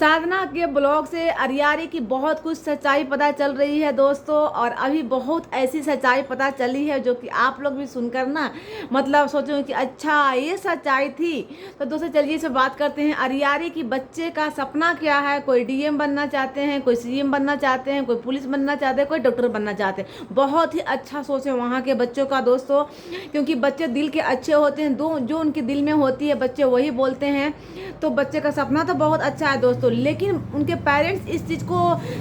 साधना के ब्लॉग से अरियारी की बहुत कुछ सच्चाई पता चल रही है दोस्तों, और अभी बहुत ऐसी सच्चाई पता चली है जो कि आप लोग भी सुनकर ना मतलब सोचो कि अच्छा ये सच्चाई थी। तो दोस्तों चलिए इस पर बात करते हैं। अरियारी की बच्चे का सपना क्या है। कोई डीएम बनना चाहते हैं, कोई सीएम बनना चाहते हैं, कोई पुलिस बनना चाहते हैं, कोई डॉक्टर बनना चाहते हैं। बहुत ही अच्छा सोच है वहाँ के बच्चों का दोस्तों, क्योंकि बच्चे दिल के अच्छे होते हैं। जो उनके दिल में होती है बच्चे वही बोलते हैं। तो बच्चे का सपना तो बहुत अच्छा है दोस्तों, लेकिन उनके पेरेंट्स इस चीज़ को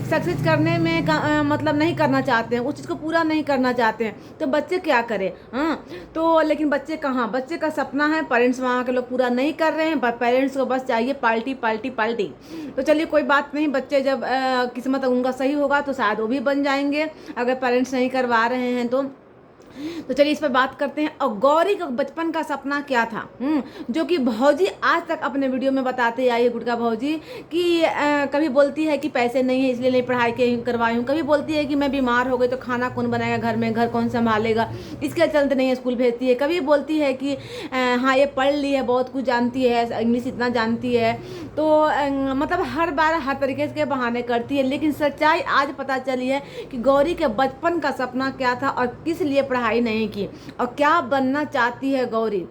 सक्सेस करने में मतलब नहीं करना चाहते हैं, उस चीज़ को पूरा नहीं करना चाहते हैं। तो बच्चे क्या करें। हाँ, तो लेकिन बच्चे कहाँ, बच्चे का सपना है, पेरेंट्स वहाँ के लोग पूरा नहीं कर रहे हैं। पेरेंट्स को बस चाहिए पार्टी पार्टी पार्टी। तो चलिए कोई बात नहीं, बच्चे जब किस्मत उनका सही होगा तो शायद वो भी बन जाएंगे, अगर पेरेंट्स नहीं करवा रहे हैं तो चलिए इस पर बात करते हैं। और गौरी का बचपन का सपना क्या था, जो कि भौजी आज तक अपने वीडियो में बताते आई है, गुटका भौजी, कि कभी बोलती है कि पैसे नहीं है इसलिए नहीं पढ़ाई के करवाई हूँ, कभी बोलती है कि मैं बीमार हो गई तो खाना कौन बनाएगा घर में, घर कौन संभालेगा, इसके चलते नहीं स्कूल भेजती है। कभी बोलती है कि हाँ ये पढ़ ली है, बहुत कुछ जानती है, इंग्लिश इतना जानती है। तो मतलब हर बार हर तरीके के बहाने करती है, लेकिन सच्चाई आज पता चली है कि गौरी के बचपन का सपना क्या था और किस लिए पढ़ाई नहीं की, और क्या बनना चाहती है गौरी।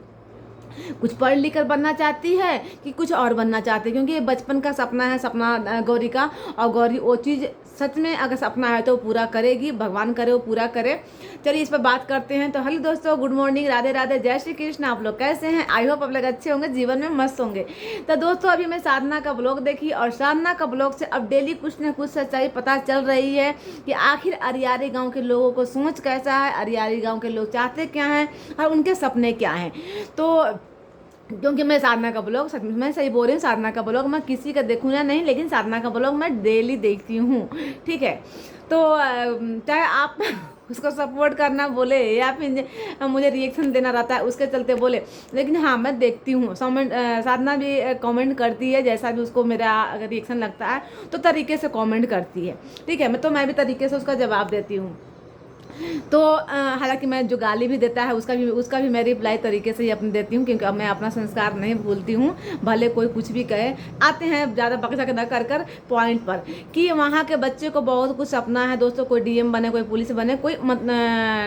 कुछ पढ़ लिख कर बनना चाहती है कि कुछ और बनना चाहती है, क्योंकि ये बचपन का सपना है, सपना गौरी का। और गौरी वो चीज़ सच में अगर सपना है तो पूरा करेगी, भगवान करे वो पूरा करे। चलिए इस पर बात करते हैं। तो हेलो दोस्तों, गुड मॉर्निंग, राधे राधे, जय श्री कृष्ण। आप लोग कैसे हैं? आई होप आप लोग अच्छे होंगे, जीवन में मस्त होंगे। तो दोस्तों अभी मैं साधना का ब्लॉग देखी, और साधना का ब्लॉग से अब डेली कुछ ना कुछ सच्चाई पता चल रही है कि आखिर अरियारी गाँव के लोगों को सोच कैसा है, अरियारी गाँव के लोग चाहते क्या हैं और उनके सपने क्या हैं। तो क्योंकि मैं साधना का ब्लॉग, सच में मैं सही बोल रही हूँ, साधना का ब्लॉग मैं किसी का देखूँ या नहीं, लेकिन साधना का ब्लॉग मैं डेली देखती हूँ, ठीक है। तो चाहे आप उसको सपोर्ट करना बोले या फिर मुझे रिएक्शन देना रहता है उसके चलते बोले, लेकिन हाँ मैं देखती हूँ। साधना भी कमेंट करती है, जैसा भी उसको मेरा अगर रिएक्शन लगता है तो तरीके से कमेंट करती है, ठीक है। मैं भी तरीके से उसका जवाब देती हूँ। तो हालांकि मैं जो गाली भी देता है उसका भी मैं रिप्लाई तरीके से ही अपने देती हूँ, क्योंकि अब मैं अपना संस्कार नहीं भूलती हूँ, भले कोई कुछ भी कहे। आते हैं ज़्यादा बकझक न कर पॉइंट पर, कि वहाँ के बच्चे को बहुत कुछ सपना है दोस्तों, कोई डीएम बने, कोई पुलिस बने, कोई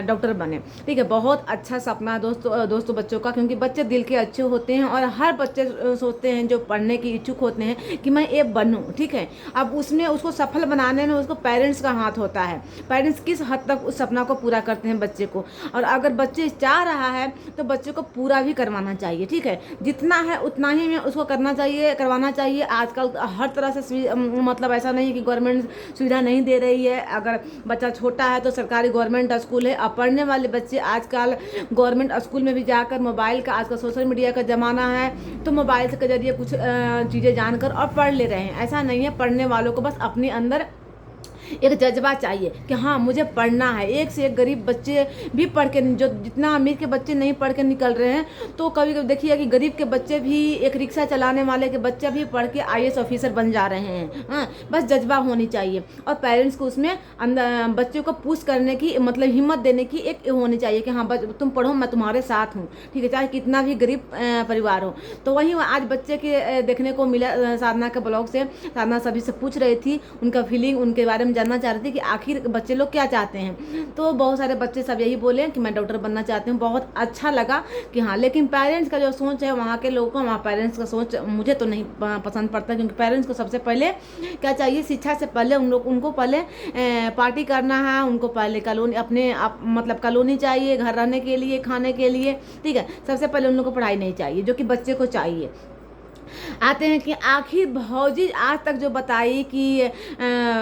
डॉक्टर बने, ठीक है। बहुत अच्छा सपना है दोस्तों बच्चों का, क्योंकि बच्चे दिल के अच्छे होते हैं, और हर बच्चे सोचते हैं जो पढ़ने की इच्छुक होते हैं कि मैं ये बनूँ, ठीक है। अब उसमें उसको सफल बनाने में उसको पेरेंट्स का हाथ होता है, पेरेंट्स किस हद तक उस सपना को पूरा करते हैं बच्चे को। और अगर बच्चे चाह रहा है तो बच्चे को पूरा भी करवाना चाहिए, ठीक है। जितना है उतना ही में उसको करवाना चाहिए। आजकल हर तरह से मतलब ऐसा नहीं कि गवर्नमेंट सुविधा नहीं दे रही है। अगर बच्चा छोटा है तो सरकारी गवर्नमेंट स्कूल है, और पढ़ने वाले बच्चे आजकल गवर्नमेंट स्कूल में भी जाकर मोबाइल का, आजकल सोशल मीडिया का ज़माना है, तो मोबाइल के जरिए कुछ चीज़ें जानकर और पढ़ ले रहे हैं। ऐसा नहीं है, पढ़ने वालों को बस अपने अंदर एक जज्बा चाहिए कि हाँ मुझे पढ़ना है। एक से एक गरीब बच्चे भी पढ़ के, जो जितना अमीर के बच्चे नहीं पढ़ के निकल रहे हैं, तो कभी कभी देखिए कि गरीब के बच्चे भी, एक रिक्शा चलाने वाले के बच्चे भी पढ़ के आईएएस ऑफिसर बन जा रहे हैं। हाँ, बस जज्बा होनी चाहिए, और पेरेंट्स को उसमें अंदर बच्चे को पुश करने की, मतलब हिम्मत देने की एक होनी चाहिए कि हाँ तुम पढ़ो, मैं तुम्हारे साथ हूँ, ठीक है, चाहे कितना भी गरीब परिवार हो। तो वहीं आज बच्चे के देखने को मिला साधना के ब्लॉग से। साधना सभी से पूछ रही थी उनका फीलिंग, उनके बारे में जानना चाह रही थी कि आखिर बच्चे लोग क्या चाहते हैं। तो बहुत सारे बच्चे सब यही बोले कि मैं डॉक्टर बनना चाहती हूँ। बहुत अच्छा लगा कि हाँ, लेकिन पेरेंट्स का जो सोच है वहाँ के लोगों का, वहाँ पेरेंट्स का सोच मुझे तो नहीं पसंद पड़ता, क्योंकि पेरेंट्स को सबसे पहले क्या चाहिए, शिक्षा से पहले उनको पहले पार्टी करना है, उनको पहले कॉलोनी, अपने मतलब कॉलोनी चाहिए, घर रहने के लिए, खाने के लिए, ठीक है। सबसे पहले उन लोगों को पढ़ाई नहीं चाहिए, जो कि बच्चे को चाहिए। आते हैं कि आखिर भौजी आज तक जो बताई कि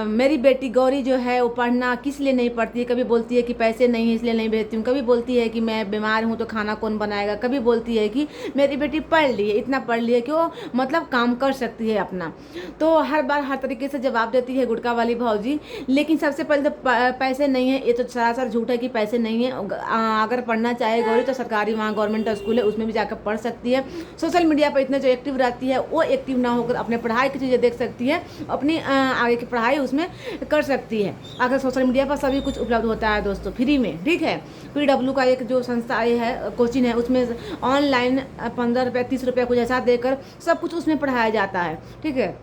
मेरी बेटी गौरी जो है वो पढ़ना किस लिए नहीं पढ़ती है। कभी बोलती है कि पैसे नहीं है इसलिए नहीं भेजती हूँ, कभी बोलती है कि मैं बीमार हूँ तो खाना कौन बनाएगा, कभी बोलती है कि मेरी बेटी पढ़ ली है, इतना पढ़ ली है कि वो मतलब काम कर सकती है अपना। तो हर बार हर तरीके से जवाब देती है गुटका वाली भौजी। लेकिन सबसे पहले तो पैसे नहीं है, ये तो सरासर झूठ है कि पैसे नहीं है। अगर पढ़ना चाहे गौरी तो सरकारी वहाँ गवर्नमेंट स्कूल है, उसमें भी जाकर पढ़ सकती है। सोशल मीडिया पर इतने जो एक्टिव रहती है वो एक्टिव ना होकर अपने पढ़ाई की चीज़ें देख सकती है, अपनी आगे की पढ़ाई उसमें कर सकती है। अगर सोशल मीडिया पर सभी कुछ उपलब्ध होता है दोस्तों फ्री में, ठीक है। PW का एक जो संस्था है, कोचिंग है, उसमें ऑनलाइन 15 रुपये 30 रुपये कुछ ऐसा देकर सब कुछ उसमें पढ़ाया जाता है, ठीक है।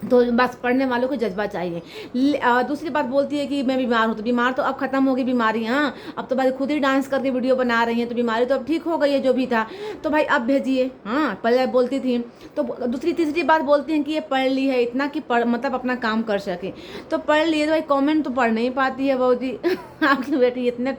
तो बस पढ़ने वालों को जज्बा चाहिए। दूसरी बात बोलती है कि मैं बीमार हूँ, तो बीमार तो अब खत्म हो गई बीमारी। हाँ, अब तो भाई खुद ही डांस करके वीडियो बना रही हैं, तो बीमारी तो अब ठीक हो गई है जो भी था। तो भाई अब भेजिए। हाँ, पहले बोलती थी। तो दूसरी तीसरी बात बोलती हैं कि ये पढ़ ली है इतना कि पढ़ मतलब अपना काम कर सके। तो पढ़ लिए तो भाई कॉमेंट तो पढ़ नहीं पाती है बहू जी। आपकी बेटी इतने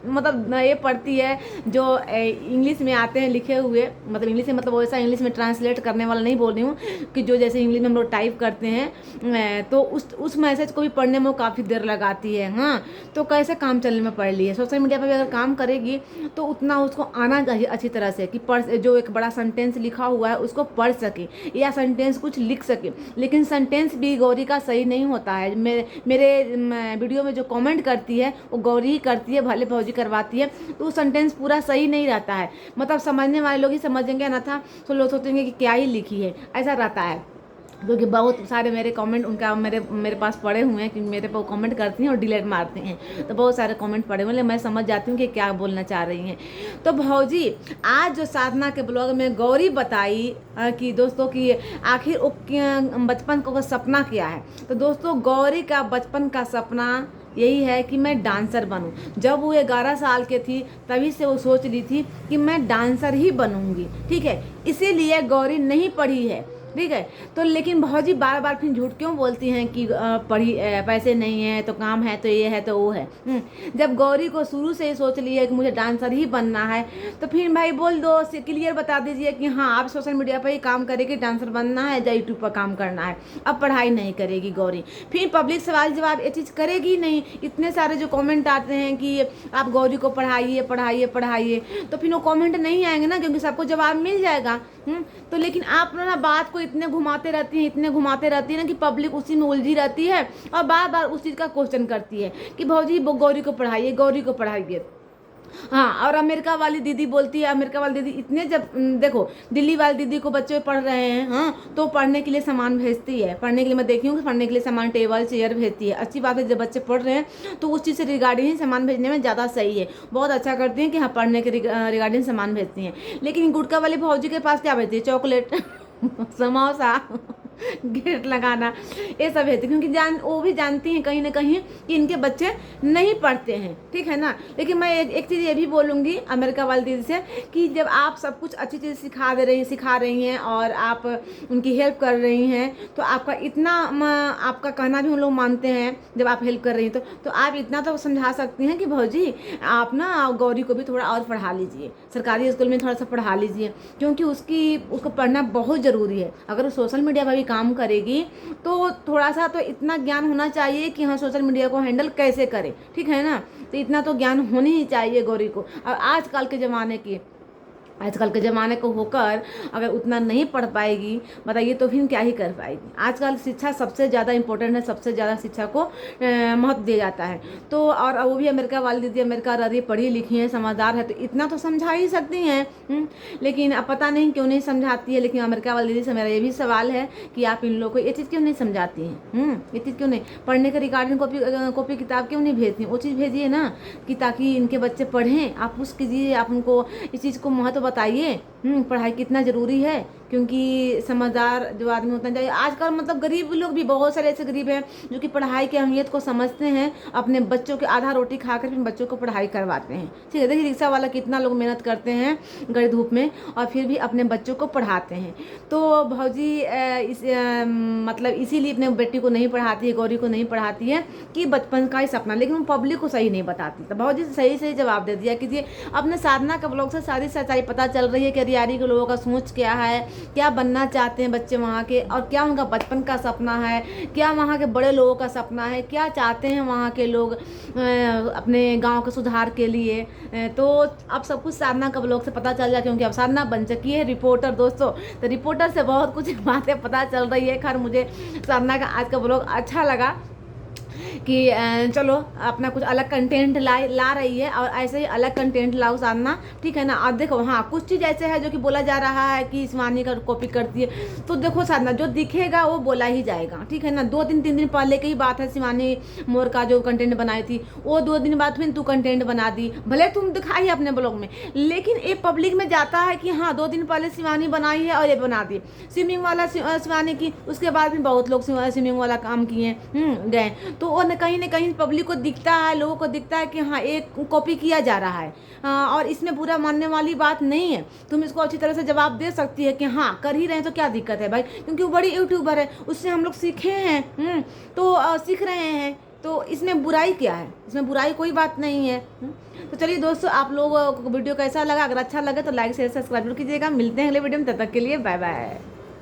मतलब ये पढ़ती है जो इंग्लिश में आते हैं लिखे हुए, मतलब इंग्लिश में, मतलब वैसा इंग्लिश में ट्रांसलेट करने वाला नहीं बोल रही हूँ, कि जो जैसे इंग्लिश में हम लोग टाइप करते हैं, तो उस मैसेज को भी पढ़ने में वो काफ़ी देर लगाती है। हाँ, तो कैसे काम चलने में पढ़ ली है। सोशल मीडिया पर भी अगर काम करेगी तो उतना उसको आना चाहिए अच्छी तरह से, कि पढ़ जो एक बड़ा सेंटेंस लिखा हुआ है उसको पढ़ सके, या सेंटेंस कुछ लिख सके। लेकिन सेंटेंस भी गौरी का सही नहीं होता है। मेरे वीडियो में जो कमेंट करती है वो गौरी ही करती है, भले भौजी करवाती है, तो वो सेंटेंस पूरा सही नहीं रहता है। मतलब समझने वाले लोग ही समझेंगे ना था, तो लोग सोचेंगे कि क्या ही लिखी है, ऐसा रहता है। क्योंकि बहुत सारे मेरे कमेंट उनका मेरे पास पड़े हुए हैं, कि मेरे पे वो कमेंट करती हैं और डिलीट मारती हैं, तो बहुत सारे कमेंट पड़े हुए हैं, मैं समझ जाती हूँ कि क्या बोलना चाह रही हैं। तो भौजी आज जो साधना के ब्लॉग में गौरी बताई कि दोस्तों कि आखिर बचपन का सपना क्या है, तो दोस्तों गौरी का बचपन का सपना यही है कि मैं डांसर बनूं। जब वो 11 साल के थी तभी से वो सोच रही थी कि मैं डांसर ही बनूंगी। ठीक है, इसीलिए गौरी नहीं पढ़ी है। ठीक है, तो लेकिन भौजी बार बार फिर झूठ क्यों बोलती हैं कि पढ़ी पैसे नहीं है तो काम है, तो ये है तो वो है। जब गौरी को शुरू से ही सोच ली है कि मुझे डांसर ही बनना है, तो फिर भाई बोल दो, क्लियर बता दीजिए कि हाँ आप सोशल मीडिया पर ही काम करेगी, डांसर बनना है या यूट्यूब पर काम करना है, अब पढ़ाई नहीं करेगी गौरी। फिर पब्लिक सवाल जवाब ये चीज़ करेगी नहीं। इतने सारे जो कॉमेंट आते हैं कि आप गौरी को पढ़ाइए पढ़ाइए पढ़ाइए, तो फिर वो कॉमेंट नहीं आएंगे ना, क्योंकि सबको जवाब मिल जाएगा। तो लेकिन आप ना बात को इतने घुमाते रहती है ना, कि पब्लिक उसी में उलझी रहती है और बार बार उस चीज़ का क्वेश्चन करती है कि भौजी गौरी को पढ़ाइए, गौरी को पढ़ाइए। हाँ, और अमेरिका वाली दीदी बोलती है, अमेरिका वाली दीदी इतने, जब देखो दिल्ली वाली दीदी को बच्चे पढ़ रहे हैं, हाँ, तो पढ़ने के लिए सामान भेजती है, पढ़ने के लिए मैं देखी हूँ, पढ़ने के लिए सामान टेबल चेयर भेजती है। अच्छी बात है, जब बच्चे पढ़ रहे हैं तो उस चीज़ से रिगार्डिंग ही सामान भेजने में ज़्यादा सही है। बहुत अच्छा करती हैं कि हाँ पढ़ने के रिगार्डिंग सामान भेजती हैं। लेकिन गुड़का वाली भौजी के पास क्या भेजती है? चॉकलेट, समोसा, गेट लगाना, ये सब है। क्योंकि वो भी जानती हैं कहीं ना कहीं कि इनके बच्चे नहीं पढ़ते हैं। ठीक है ना। लेकिन मैं एक चीज़ ये भी बोलूँगी अमेरिका वाली दीदी से, कि जब आप सब कुछ अच्छी चीज़ सिखा रही हैं और आप उनकी हेल्प कर रही हैं, तो आपका इतना आपका कहना भी हम लोग मानते हैं। जब आप हेल्प कर रही हैं तो आप इतना तो समझा सकती हैं कि भौजी आप ना गौरी को भी थोड़ा और पढ़ा लीजिए, सरकारी स्कूल में थोड़ा सा पढ़ा लीजिए, क्योंकि उसको पढ़ना बहुत ज़रूरी है। अगर वो सोशल मीडिया पर भी काम करेगी तो थोड़ा सा तो इतना ज्ञान होना चाहिए कि हाँ सोशल मीडिया को हैंडल कैसे करें। ठीक है ना, तो इतना तो ज्ञान होनी ही चाहिए गौरी को। और आजकल के ज़माने को होकर अगर उतना नहीं पढ़ पाएगी, बताइए तो फिर क्या ही कर पाएगी। आजकल शिक्षा सबसे ज़्यादा इम्पोर्टेंट है, सबसे ज़्यादा शिक्षा को महत्व दिया जाता है। तो और वो भी अमेरिका वाली दीदी, अमेरिका रही, पढ़ी लिखी है, समझदार है, तो इतना तो समझा ही सकती हैं। लेकिन अब पता नहीं क्यों नहीं समझाती है। लेकिन अमेरिका वाली दीदी से मेरा ये भी सवाल है कि आप इन लोगों को ये चीज़ क्यों नहीं समझाती हैं? ये चीज़ क्यों नहीं, पढ़ने के रिगार्डिंग कॉपी किताब क्यों नहीं भेजती? वो चीज़ भेजिए ना, कि ताकि इनके बच्चे पढ़ें। आप पुश कीजिए, आप उनको इस चीज़ को महत्व बताइए, पढ़ाई कितना ज़रूरी है। क्योंकि समझदार जो आदमी होता है, आजकल मतलब गरीब लोग भी बहुत सारे ऐसे गरीब हैं जो कि पढ़ाई की अहमियत को समझते हैं, अपने बच्चों के आधा रोटी खाकर फिर बच्चों को पढ़ाई करवाते हैं। ठीक है, देखिए रिक्शा वाला कितना लोग मेहनत करते हैं गड़ी धूप में और फिर भी अपने बच्चों को पढ़ाते हैं। तो भौजी मतलब इसीलिए अपने बेटी को नहीं पढ़ाती है, गौरी को नहीं पढ़ाती है कि बचपन का ही सपना, लेकिन वो पब्लिक को सही नहीं बताती। तो भौजी सही सही जवाब दे दिया कीजिए। अपने साधना का ब्लॉग से सारी सच्चाई पता चल रही है कि रियारी के लोगों का सोच क्या है, क्या बनना चाहते हैं बच्चे वहाँ के, और क्या उनका बचपन का सपना है, क्या वहाँ के बड़े लोगों का सपना है, क्या चाहते हैं वहाँ के लोग अपने गांव के सुधार के लिए। तो अब सब कुछ साधना का ब्लॉग से पता चल जाए, क्योंकि अब साधना बन चुकी है रिपोर्टर दोस्तों। तो रिपोर्टर से बहुत कुछ बातें पता चल रही है। खैर मुझे साधना का आज का ब्लॉग अच्छा लगा। कि चलो अपना कुछ अलग कंटेंट ला रही है, और ऐसे ही अलग कंटेंट लाओ साधना, ठीक है ना। और देखो हाँ, कुछ चीज़ ऐसे है जो कि बोला जा रहा है कि शिवानी का कॉपी करती है, तो देखो साधना, जो दिखेगा वो बोला ही जाएगा, ठीक है ना। 2 दिन 3 दिन पहले की ही बात है, शिवानी मोर का जो कंटेंट बनाई थी, वो 2 दिन बाद फिर तू कंटेंट बना दी, भले तुम दिखाई है अपने ब्लॉग में, लेकिन ये पब्लिक में जाता है कि हाँ 2 दिन पहले शिवानी बनाई है और ये बना दी। स्विमिंग वाला शिवानी की, उसके बाद भी बहुत लोग स्विमिंग वाला काम किए गए, तो वो कहीं ना कहीं पब्लिक को दिखता है, लोगों को दिखता है कि हाँ एक कॉपी किया जा रहा है। और इसमें बुरा मानने वाली बात नहीं है, तुम इसको अच्छी तरह से जवाब दे सकती है कि हाँ कर ही रहे हैं तो क्या दिक्कत है भाई, क्योंकि वो बड़ी यूट्यूबर है, उससे हम लोग सीखे हैं, तो सीख रहे हैं, तो इसमें बुराई क्या है, इसमें बुराई कोई बात नहीं है। तो चलिए दोस्तों, आप लोगों को वीडियो कैसा लगा, अगर अच्छा लगे तो लाइक शेयर सब्सक्राइब कीजिएगा। मिलते हैं अगले वीडियो में, तब तक के लिए बाय बाय।